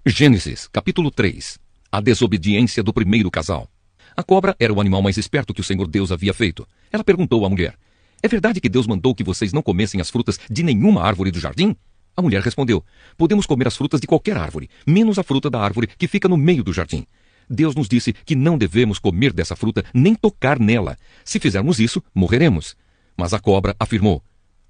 Gênesis, capítulo 3. A desobediência do primeiro casal. A cobra era o animal mais esperto que o Senhor Deus havia feito. Ela perguntou à mulher: é verdade que Deus mandou que vocês não comessem as frutas de nenhuma árvore do jardim? A mulher respondeu: podemos comer as frutas de qualquer árvore, menos a fruta da árvore que fica no meio do jardim. Deus nos disse que não devemos comer dessa fruta nem tocar nela. Se fizermos isso, morreremos. Mas a cobra afirmou: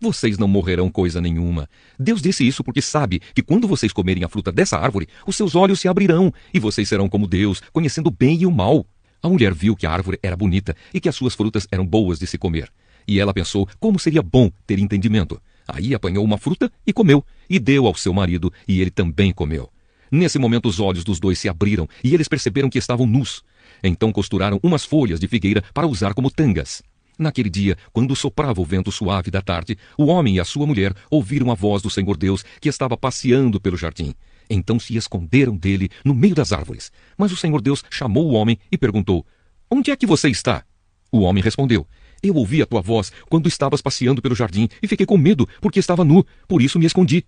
vocês não morrerão coisa nenhuma. Deus disse isso porque sabe que quando vocês comerem a fruta dessa árvore, os seus olhos se abrirão e vocês serão como Deus, conhecendo o bem e o mal. A mulher viu que a árvore era bonita e que as suas frutas eram boas de se comer. E ela pensou como seria bom ter entendimento. Aí apanhou uma fruta e comeu, e deu ao seu marido, e ele também comeu. Nesse momento os olhos dos dois se abriram e eles perceberam que estavam nus. Então costuraram umas folhas de figueira para usar como tangas. Naquele dia, quando soprava o vento suave da tarde, o homem e a sua mulher ouviram a voz do Senhor Deus que estava passeando pelo jardim. Então se esconderam dele no meio das árvores. Mas o Senhor Deus chamou o homem e perguntou: onde é que você está? O homem respondeu: eu ouvi a tua voz quando estavas passeando pelo jardim e fiquei com medo porque estava nu, por isso me escondi.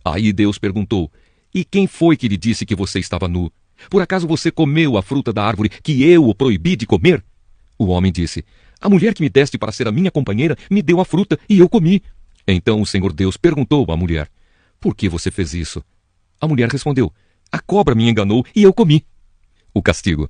Aí Deus perguntou: e quem foi que lhe disse que você estava nu? Por acaso você comeu a fruta da árvore que eu o proibi de comer? O homem disse: a mulher que me deste para ser a minha companheira me deu a fruta e eu comi. Então o Senhor Deus perguntou à mulher: por que você fez isso? A mulher respondeu: a cobra me enganou e eu comi. O castigo.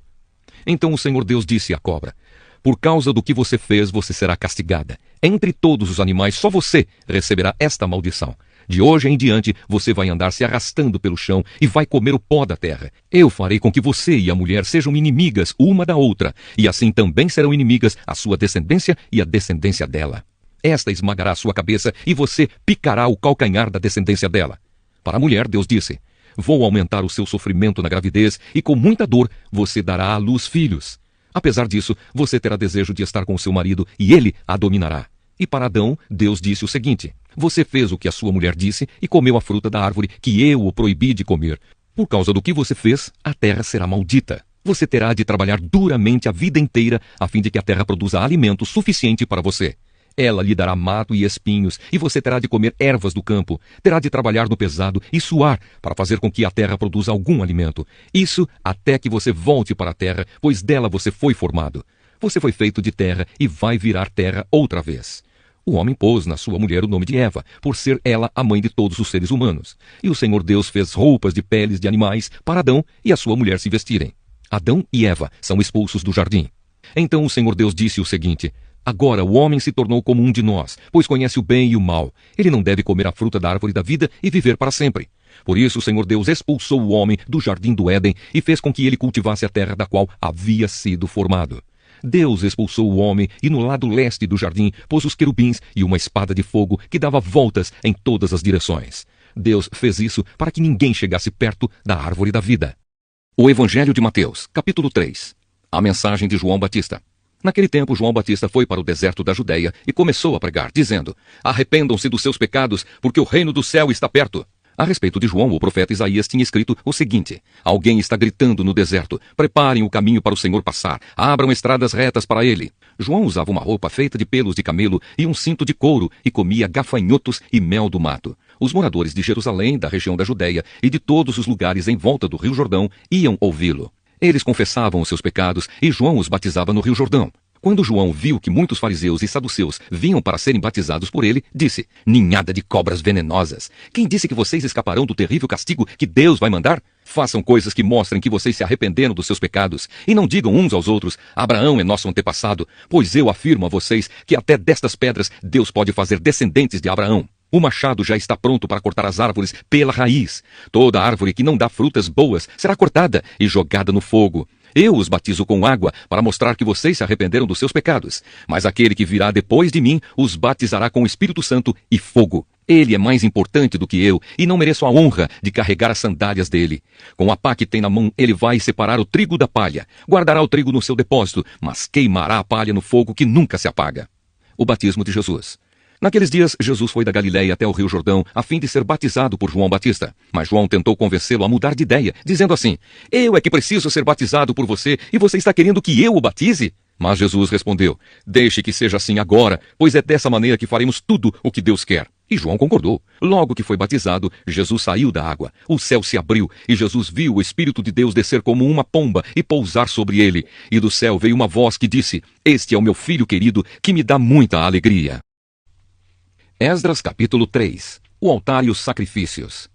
Então o Senhor Deus disse à cobra: por causa do que você fez, você será castigada. Entre todos os animais, só você receberá esta maldição. De hoje em diante, você vai andar se arrastando pelo chão e vai comer o pó da terra. Eu farei com que você e a mulher sejam inimigas uma da outra, e assim também serão inimigas a sua descendência e a descendência dela. Esta esmagará a sua cabeça e você picará o calcanhar da descendência dela. Para a mulher, Deus disse: vou aumentar o seu sofrimento na gravidez e com muita dor você dará à luz filhos. Apesar disso, você terá desejo de estar com o seu marido e ele a dominará. E para Adão, Deus disse o seguinte: você fez o que a sua mulher disse e comeu a fruta da árvore que eu o proibi de comer. Por causa do que você fez, a terra será maldita. Você terá de trabalhar duramente a vida inteira a fim de que a terra produza alimento suficiente para você. Ela lhe dará mato e espinhos, e você terá de comer ervas do campo. Terá de trabalhar no pesado e suar para fazer com que a terra produza algum alimento. Isso até que você volte para a terra, pois dela você foi formado. Você foi feito de terra e vai virar terra outra vez. O homem pôs na sua mulher o nome de Eva, por ser ela a mãe de todos os seres humanos. E o Senhor Deus fez roupas de peles de animais para Adão e a sua mulher se vestirem. Adão e Eva são expulsos do jardim. Então o Senhor Deus disse o seguinte: agora o homem se tornou como um de nós, pois conhece o bem e o mal. Ele não deve comer a fruta da árvore da vida e viver para sempre. Por isso o Senhor Deus expulsou o homem do jardim do Éden e fez com que ele cultivasse a terra da qual havia sido formado. Deus expulsou o homem e no lado leste do jardim pôs os querubins e uma espada de fogo que dava voltas em todas as direções. Deus fez isso para que ninguém chegasse perto da árvore da vida. O Evangelho de Mateus, capítulo 3. A mensagem de João Batista. Naquele tempo, João Batista foi para o deserto da Judeia e começou a pregar, dizendo: arrependam-se dos seus pecados, porque o reino do céu está perto. A respeito de João, o profeta Isaías tinha escrito o seguinte: alguém está gritando no deserto, preparem o caminho para o Senhor passar, abram estradas retas para ele. João usava uma roupa feita de pelos de camelo e um cinto de couro e comia gafanhotos e mel do mato. Os moradores de Jerusalém, da região da Judeia e de todos os lugares em volta do Rio Jordão iam ouvi-lo. Eles confessavam os seus pecados e João os batizava no Rio Jordão. Quando João viu que muitos fariseus e saduceus vinham para serem batizados por ele, disse: ninhada de cobras venenosas! Quem disse que vocês escaparão do terrível castigo que Deus vai mandar? Façam coisas que mostrem que vocês se arrependeram dos seus pecados, e não digam uns aos outros: Abraão é nosso antepassado, pois eu afirmo a vocês que até destas pedras Deus pode fazer descendentes de Abraão. O machado já está pronto para cortar as árvores pela raiz. Toda árvore que não dá frutas boas será cortada e jogada no fogo. Eu os batizo com água para mostrar que vocês se arrependeram dos seus pecados. Mas aquele que virá depois de mim os batizará com o Espírito Santo e fogo. Ele é mais importante do que eu e não mereço a honra de carregar as sandálias dele. Com a pá que tem na mão, ele vai separar o trigo da palha. Guardará o trigo no seu depósito, mas queimará a palha no fogo que nunca se apaga. O batismo de Jesus. Naqueles dias, Jesus foi da Galileia até o Rio Jordão, a fim de ser batizado por João Batista. Mas João tentou convencê-lo a mudar de ideia, dizendo assim: eu é que preciso ser batizado por você, e você está querendo que eu o batize? Mas Jesus respondeu: deixe que seja assim agora, pois é dessa maneira que faremos tudo o que Deus quer. E João concordou. Logo que foi batizado, Jesus saiu da água. O céu se abriu e Jesus viu o Espírito de Deus descer como uma pomba e pousar sobre ele. E do céu veio uma voz que disse: Este é o meu filho querido, que me dá muita alegria. Esdras capítulo 3. O altar e os sacrifícios.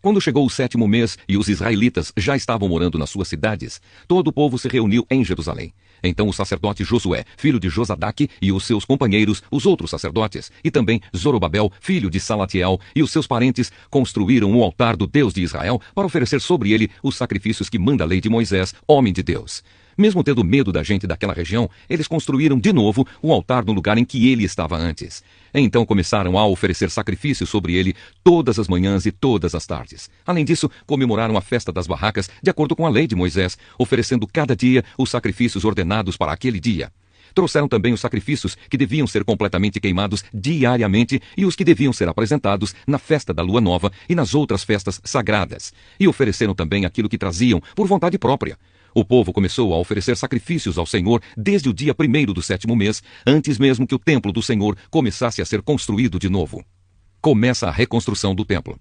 Quando chegou o 7º mês e os israelitas já estavam morando nas suas cidades, todo o povo se reuniu em Jerusalém. Então o sacerdote Josué, filho de Josadaque, e os seus companheiros, os outros sacerdotes, e também Zorobabel, filho de Salatiel, e os seus parentes, construíram o altar do Deus de Israel para oferecer sobre ele os sacrifícios que manda a lei de Moisés, homem de Deus. Mesmo tendo medo da gente daquela região, eles construíram de novo o altar no lugar em que ele estava antes. Então começaram a oferecer sacrifícios sobre ele todas as manhãs e todas as tardes. Além disso, comemoraram a festa das barracas de acordo com a lei de Moisés, oferecendo cada dia os sacrifícios ordenados para aquele dia. Trouxeram também os sacrifícios que deviam ser completamente queimados diariamente e os que deviam ser apresentados na festa da lua nova e nas outras festas sagradas. E ofereceram também aquilo que traziam por vontade própria. O povo começou a oferecer sacrifícios ao Senhor desde o dia 1º do 7º mês, antes mesmo que o templo do Senhor começasse a ser construído de novo. Começa a reconstrução do templo.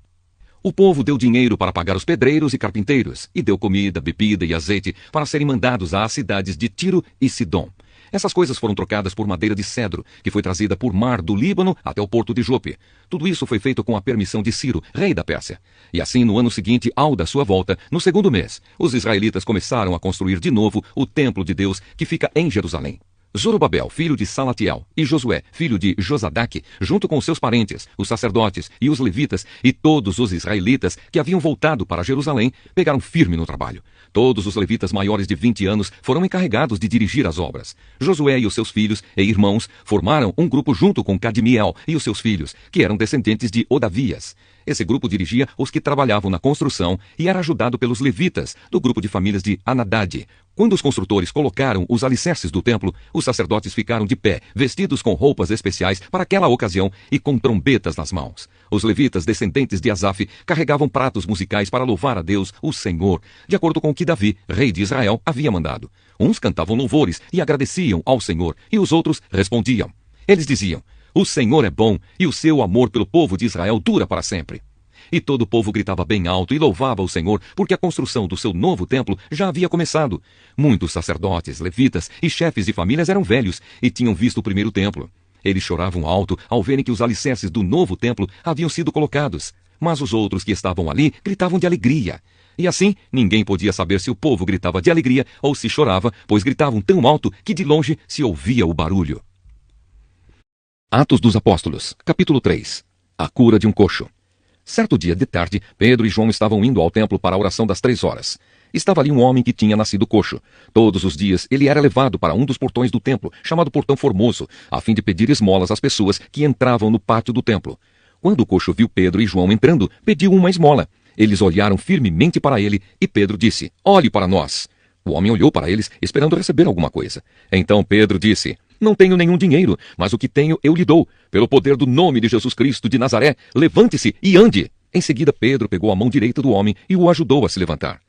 O povo deu dinheiro para pagar os pedreiros e carpinteiros, e deu comida, bebida e azeite para serem mandados às cidades de Tiro e Sidom. Essas coisas foram trocadas por madeira de cedro, que foi trazida por mar do Líbano até o porto de Jope. Tudo isso foi feito com a permissão de Ciro, rei da Pérsia. E assim, no ano seguinte ao da sua volta, no 2º mês, os israelitas começaram a construir de novo o templo de Deus que fica em Jerusalém. Zorobabel, filho de Salatiel, e Josué, filho de Josadaque, junto com seus parentes, os sacerdotes e os levitas, e todos os israelitas que haviam voltado para Jerusalém, pegaram firme no trabalho. Todos os levitas maiores de 20 anos foram encarregados de dirigir as obras. Josué e os seus filhos e irmãos formaram um grupo junto com Cadmiel e os seus filhos, que eram descendentes de Odavias. Esse grupo dirigia os que trabalhavam na construção e era ajudado pelos levitas, do grupo de famílias de Anadade. Quando os construtores colocaram os alicerces do templo, os sacerdotes ficaram de pé, vestidos com roupas especiais para aquela ocasião e com trombetas nas mãos. Os levitas, descendentes de Asaf, carregavam pratos musicais para louvar a Deus, o Senhor, de acordo com o que Davi, rei de Israel, havia mandado. Uns cantavam louvores e agradeciam ao Senhor, e os outros respondiam. Eles diziam: O Senhor é bom, e o seu amor pelo povo de Israel dura para sempre. E todo o povo gritava bem alto e louvava o Senhor, porque a construção do seu novo templo já havia começado. Muitos sacerdotes, levitas e chefes de famílias eram velhos e tinham visto o primeiro templo. Eles choravam alto ao verem que os alicerces do novo templo haviam sido colocados. Mas os outros que estavam ali gritavam de alegria. E assim, ninguém podia saber se o povo gritava de alegria ou se chorava, pois gritavam tão alto que de longe se ouvia o barulho. Atos dos Apóstolos, capítulo 3. A cura de um coxo. Certo dia de tarde, Pedro e João estavam indo ao templo para a oração das 3 horas. Estava ali um homem que tinha nascido coxo. Todos os dias ele era levado para um dos portões do templo, chamado Portão Formoso, a fim de pedir esmolas às pessoas que entravam no pátio do templo. Quando o coxo viu Pedro e João entrando, pediu uma esmola. Eles olharam firmemente para ele e Pedro disse: Olhe para nós. O homem olhou para eles, esperando receber alguma coisa. Então Pedro disse: Não tenho nenhum dinheiro, mas o que tenho eu lhe dou. Pelo poder do nome de Jesus Cristo de Nazaré, levante-se e ande. Em seguida, Pedro pegou a mão direita do homem e o ajudou a se levantar.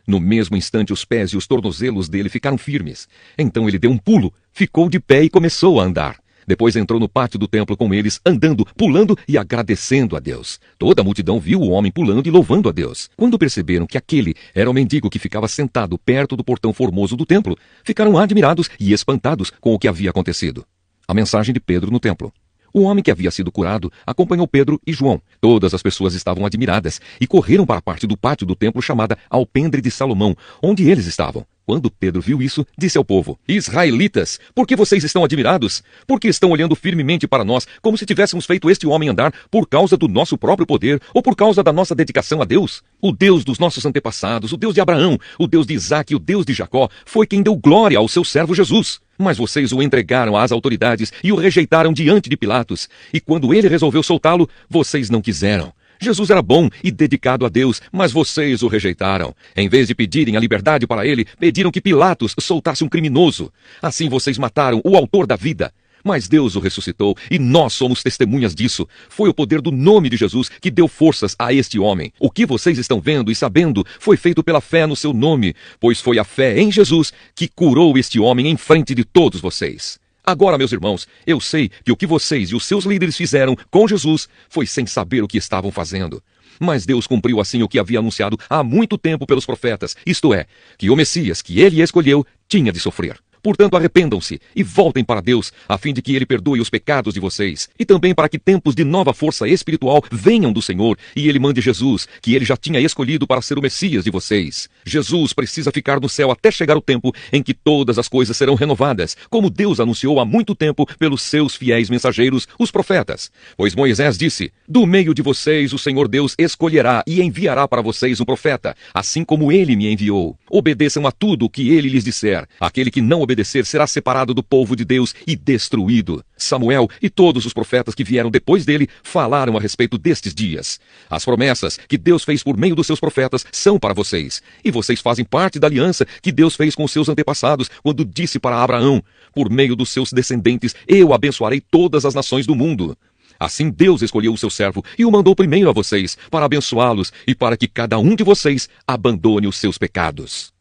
No mesmo instante, os pés e os tornozelos dele ficaram firmes. Então ele deu um pulo, ficou de pé e começou a andar. Depois entrou no pátio do templo com eles, andando, pulando e agradecendo a Deus. Toda a multidão viu o homem pulando e louvando a Deus. Quando perceberam que aquele era o mendigo que ficava sentado perto do portão formoso do templo, ficaram admirados e espantados com o que havia acontecido. A mensagem de Pedro no templo. O homem que havia sido curado acompanhou Pedro e João. Todas as pessoas estavam admiradas e correram para a parte do pátio do templo chamada Alpendre de Salomão, onde eles estavam. Quando Pedro viu isso, disse ao povo: Israelitas, por que vocês estão admirados? Por que estão olhando firmemente para nós, como se tivéssemos feito este homem andar por causa do nosso próprio poder ou por causa da nossa dedicação a Deus? O Deus dos nossos antepassados, o Deus de Abraão, o Deus de Isaque e o Deus de Jacó, foi quem deu glória ao seu servo Jesus. Mas vocês o entregaram às autoridades e o rejeitaram diante de Pilatos. E quando ele resolveu soltá-lo, vocês não quiseram. Jesus era bom e dedicado a Deus, mas vocês o rejeitaram. Em vez de pedirem a liberdade para ele, pediram que Pilatos soltasse um criminoso. Assim vocês mataram o autor da vida. Mas Deus o ressuscitou e nós somos testemunhas disso. Foi o poder do nome de Jesus que deu forças a este homem. O que vocês estão vendo e sabendo foi feito pela fé no seu nome, pois foi a fé em Jesus que curou este homem em frente de todos vocês. Agora, meus irmãos, eu sei que o que vocês e os seus líderes fizeram com Jesus foi sem saber o que estavam fazendo. Mas Deus cumpriu assim o que havia anunciado há muito tempo pelos profetas, isto é, que o Messias que ele escolheu tinha de sofrer. Portanto, arrependam-se e voltem para Deus, a fim de que ele perdoe os pecados de vocês, e também para que tempos de nova força espiritual venham do Senhor, e ele mande Jesus, que ele já tinha escolhido para ser o Messias de vocês. Jesus precisa ficar no céu até chegar o tempo em que todas as coisas serão renovadas, como Deus anunciou há muito tempo pelos seus fiéis mensageiros, os profetas. Pois Moisés disse: do meio de vocês o Senhor Deus escolherá e enviará para vocês um profeta, assim como ele me enviou. Obedeçam a tudo o que ele lhes disser. Aquele que não obedecer será separado do povo de Deus e destruído. Samuel e todos os profetas que vieram depois dele falaram a respeito destes dias. As promessas que Deus fez por meio dos seus profetas são para vocês. E vocês fazem parte da aliança que Deus fez com seus antepassados quando disse para Abraão: por meio dos seus descendentes eu abençoarei todas as nações do mundo. Assim Deus escolheu o seu servo e o mandou primeiro a vocês, para abençoá-los e para que cada um de vocês abandone os seus pecados.